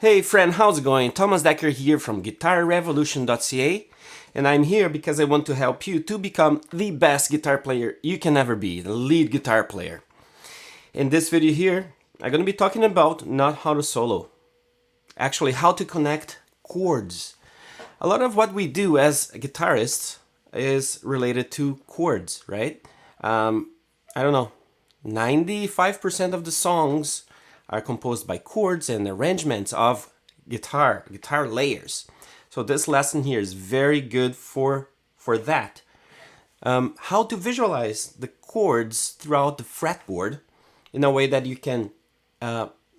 Hey friend, how's it going? Thomas Decker here from GuitarRevolution.ca, and I'm here because I want to help you to become the best guitar player you can ever be, the lead guitar player. In this video here, I'm going to be talking about not how to solo, actually how to connect chords. A lot of what we do as guitarists is related to chords, right? I don't know, 95% of the songs are composed by chords and arrangements of guitar layers. So this lesson here is very good for that. How to visualize the chords throughout the fretboard in a way that you can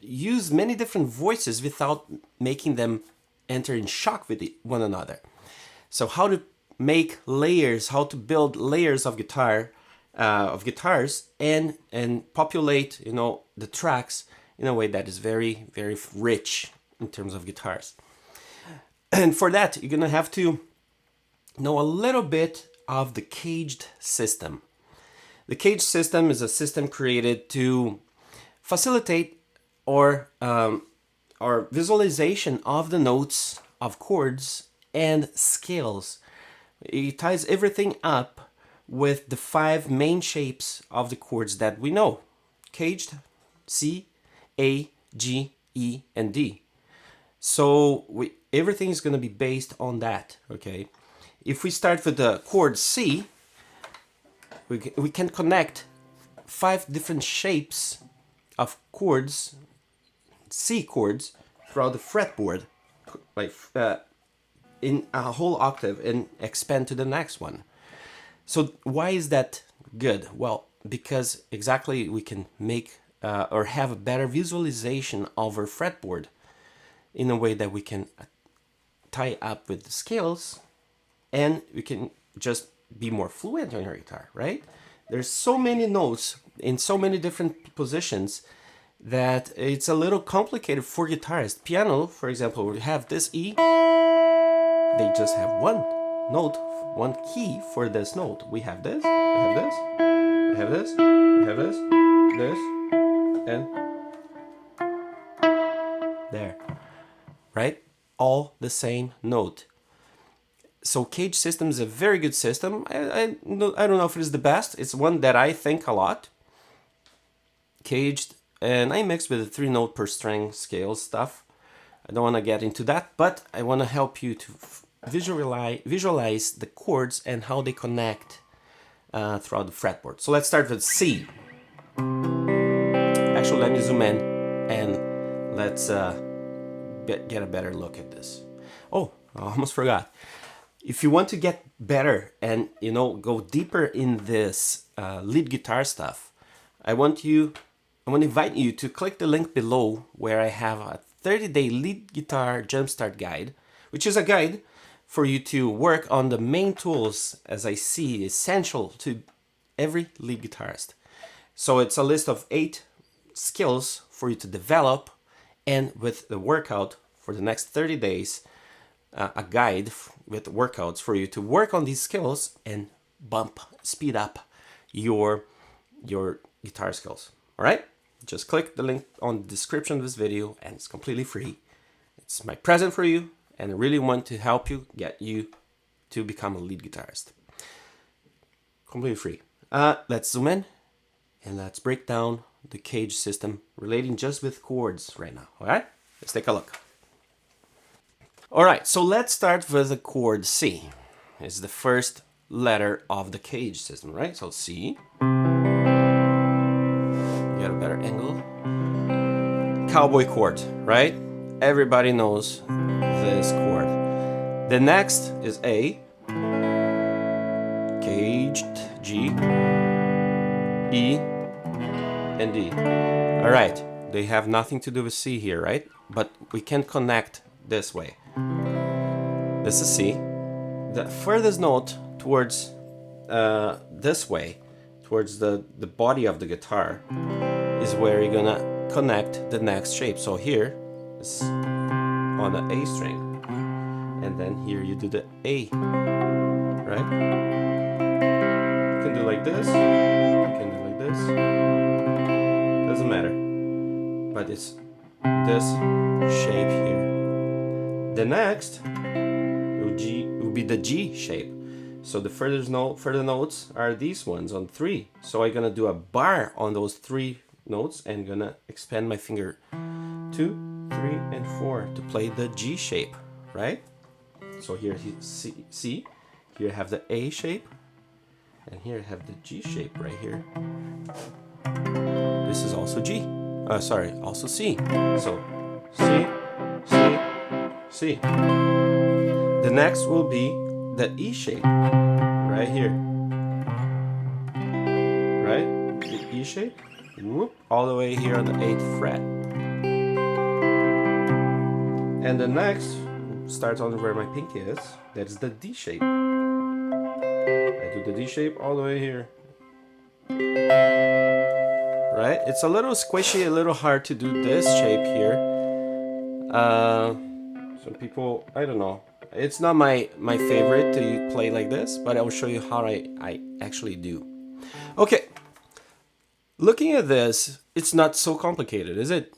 use many different voices without making them enter in shock with one another. So how to make layers, how to build layers of guitars and populate, the tracks in a way that is very, very rich in terms of guitars. And for that, you're gonna have to know a little bit of the CAGED system. The CAGED system is a system created to facilitate or visualization of the notes of chords and scales. It ties everything up with the 5 main shapes of the chords that we know: CAGED, C, A, G, E, and D. So everything is going to be based on that, okay? If we start with the chord C, we can connect 5 different shapes of chords, C chords, throughout the fretboard, like in a whole octave, and expand to the next one. So why is that good? Well, because exactly we can make or have a better visualization of our fretboard in a way that we can tie up with the scales, and we can just be more fluent on our guitar, right? There's so many notes in so many different positions that it's a little complicated for guitarists. Piano, for example, we have this E. They just have one note, one key for this note. We have this, we have this, we have this, we have this, and there, right? All the same note. So CAGED system is a very good system. I don't know if it is the best. It's one that I think a lot. CAGED, and I mixed with the 3 note per string scale stuff. I don't want to get into that, but I want to help you to visualize the chords and how they connect throughout the fretboard. So let's start with C. Actually, let me zoom in and let's get a better look at this. Oh, I almost forgot. If you want to get better and go deeper in this lead guitar stuff, I want to invite you to click the link below where I have a 30-day lead guitar jumpstart guide, which is a guide for you to work on the main tools as I see essential to every lead guitarist. So it's a list of 8 skills for you to develop, and with the workout for the next 30 days, a guide with workouts for you to work on these skills and speed up your guitar skills. All right? Just click the link on the description of this video, and it's completely free. It's my present for you, and I really want to help you, get you to become a lead guitarist. Completely free. Let's zoom in and let's break down the CAGED system relating just with chords right now. All right? Let's take a look. All right, so let's start with the chord C. It's the first letter of the CAGED system, right? So C. Get a better angle. Cowboy chord, right? Everybody knows this chord. The next is A. CAGED, G, E, and D. All right, they have nothing to do with C here, right? But we can connect this way. This is C. The furthest note towards this way, towards the body of the guitar, is where you're gonna connect the next shape. So here is on the A string, and then here you do the A, right? You can do like this, you can do like this, doesn't matter, but it's this shape here. The next will be the G shape. So the further notes are these ones on 3. So I'm gonna do a bar on those 3 notes and gonna expand my finger 2, 3, and 4 to play the G shape, right? So here C, here I have the A shape, and here I have the G shape right here. This is also G. Also C. So C, C, C. The next will be the E shape, right here. Right? The E shape, whoop, all the way here on the 8th fret. And the next starts on where my pinky is. That's the D shape. I do the D shape all the way here. Right? It's a little squishy, a little hard to do this shape here. Some people, I don't know. It's not my favorite to play like this, but I will show you how I actually do. Okay. Looking at this, it's not so complicated, is it?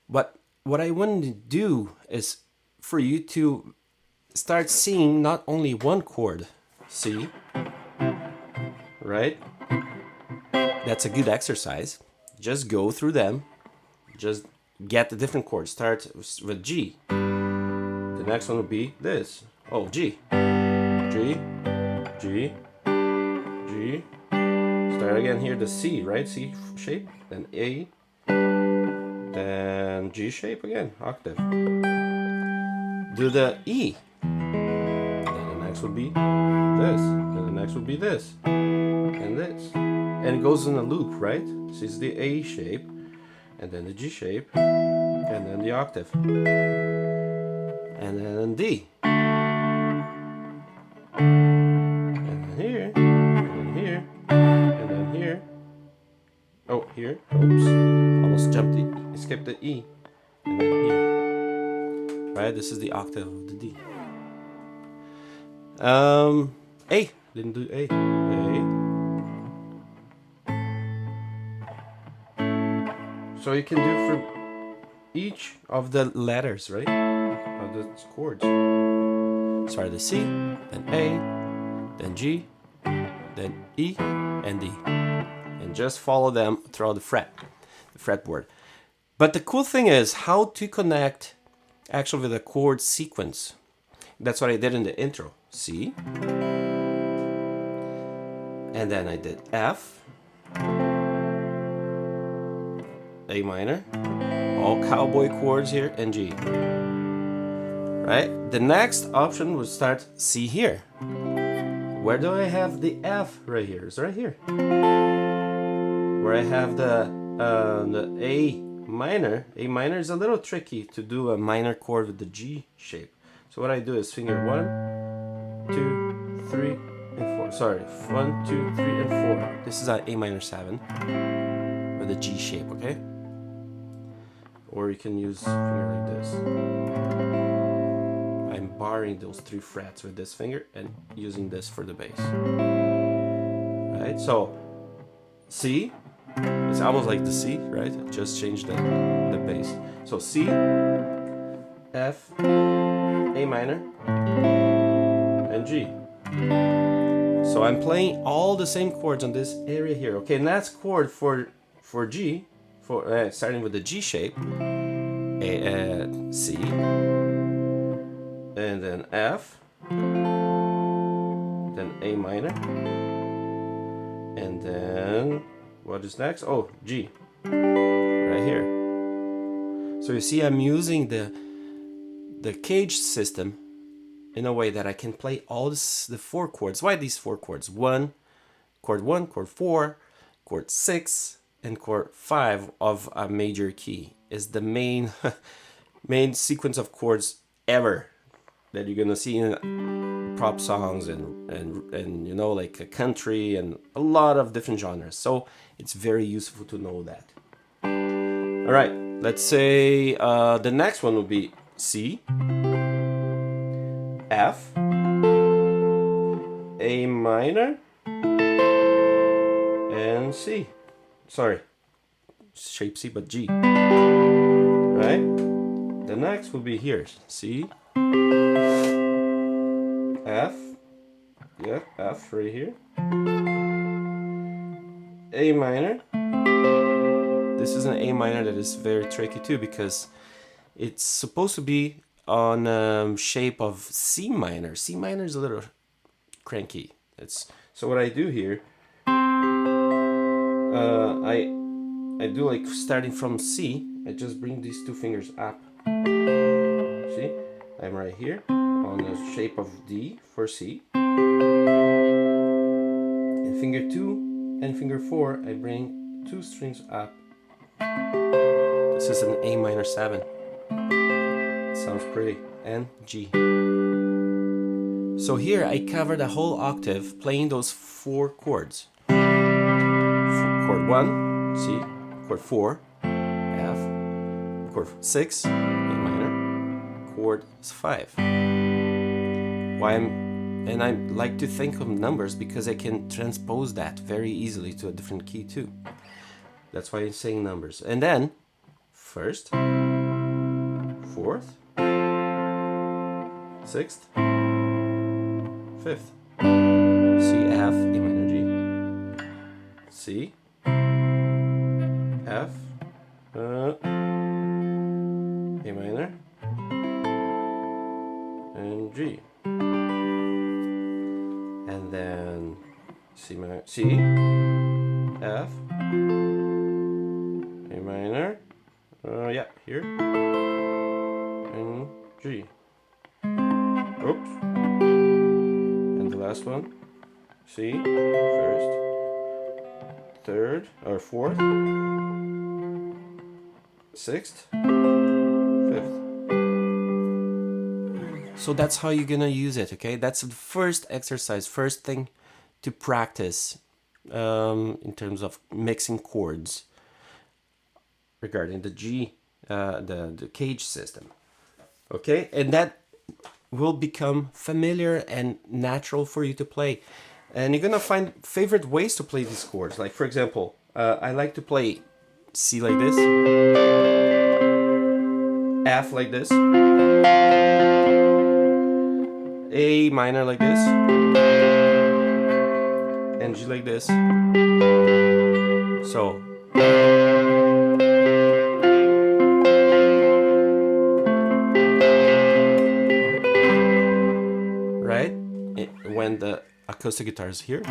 But what I want to do is for you to start seeing not only one chord, C, right? That's a good exercise. Just go through them. Just get the different chords. Start with G. The next one will be this. Oh, G. G. G. G. Start again here, the C, right? C shape. Then A. Then G shape again, octave. Do the E. Then the next will be this. Then the next will be this. And this. And it goes in a loop, right? So it's the A shape, and then the G shape, and then the octave. And then D. And then here, and then here, and then here. Oh, here. Oops. Almost jumped it. Skipped the E. And then here. Right? This is the octave of the D. A. Didn't do A. So you can do for each of the letters, right? Of the chords. Start the C, then A, then G, then E, and D. And just follow them throughout the fretboard. But the cool thing is how to connect actually with a chord sequence. That's what I did in the intro. C. And then I did F. A minor, all cowboy chords here, and G. Right? The next option would start C here. Where do I have the F right here? It's right here. Where I have the A minor. A minor is a little tricky to do a minor chord with the G shape. So what I do is finger 1, 2, 3, and 4. Sorry, 1, 2, 3, and 4. This is an A minor 7 with a G shape, okay? Or you can use finger like this. I'm barring those 3 frets with this finger and using this for the bass. Right? So C, it's almost like the C, right? Just change the bass. So C, F, A minor, and G. So I'm playing all the same chords on this area here. Okay, and that's chord for G. For starting with the G shape, C, and then F, then A minor, and then what is next? Oh, G, right here. So you see, I'm using the CAGED system in a way that I can play all the 4 chords. Why these 4 chords? Chord 4, chord 6. And chord 5 of a major key is the main sequence of chords ever that you're gonna see in pop songs and you know, like a country and a lot of different genres. So it's very useful to know that. All right, let's say the next one will be C, F, A minor, and C. Sorry, shape C, but G. right? The next will be here. C, F, yeah, F right here. A minor. This is an A minor that is very tricky too because it's supposed to be on shape of C minor. C minor is a little cranky. So what I do here, I do like starting from C. I just bring these two fingers up. See, I'm right here on the shape of D for C. And finger 2 and finger 4, I bring 2 strings up. This is an A minor 7. Sounds pretty. And G. So here I cover the whole octave playing those 4 chords. Chord 1, C. Chord 4, F. Chord 6, A minor. Chord 5. And I like to think of numbers because I can transpose that very easily to a different key too. That's why I'm saying numbers. And then, first, fourth, sixth, fifth. C, F, A minor, G. C, F, A minor, and G. And then C minor, C, F, A minor, yeah, here, and G. Oops. And the last one, C, first, third, or fourth, sixth, fifth. So that's how you're gonna use it, okay? That's the first exercise, first thing to practice in terms of mixing chords regarding the G, the CAGED system, okay? And that will become familiar and natural for you to play. And you're gonna find favorite ways to play these chords. Like for example, I like to play C like this, F like this, A minor like this, and G like this. So right? When the acoustic guitar is here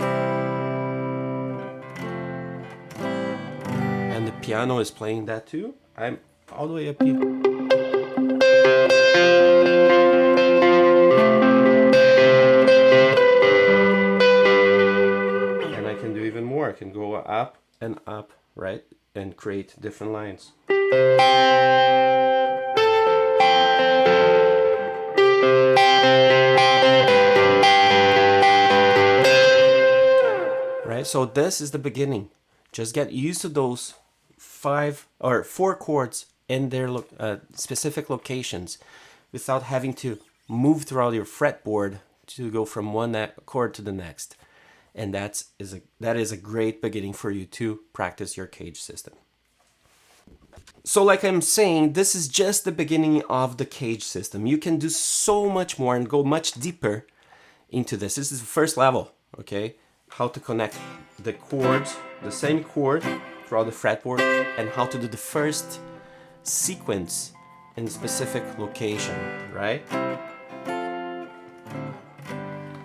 and the piano is playing that too, I'm all the way up here. And I can do even more. I can go up and up, right? And create different lines. Right? So this is the beginning. Just get used to those 5 or 4 chords in their specific locations without having to move throughout your fretboard to go from one chord to the next. And that is a great beginning for you to practice your CAGED system. So like I'm saying, this is just the beginning of the CAGED system. You can do so much more and go much deeper into this. This is the first level, okay? How to connect the chords, the same chord throughout the fretboard, and how to do the first sequence in a specific location, right?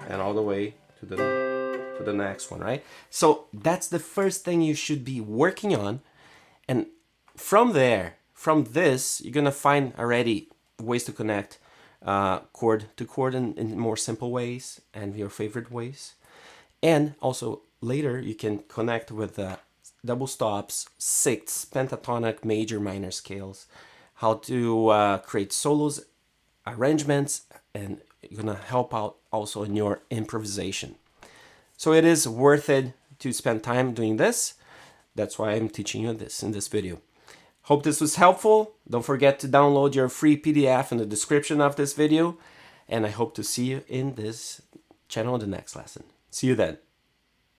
And all the way to the next one, right? So that's the first thing you should be working on. And from there, from this, you're gonna find already ways to connect chord to chord in more simple ways and your favorite ways. And also later you can connect with the double stops, sixths, pentatonic, major, minor scales, how to create solos, arrangements, and you're gonna help out also in your improvisation. So it is worth it to spend time doing this. That's why I'm teaching you this in this video. Hope this was helpful. Don't forget to download your free PDF in the description of this video. And I hope to see you in this channel in the next lesson. See you then.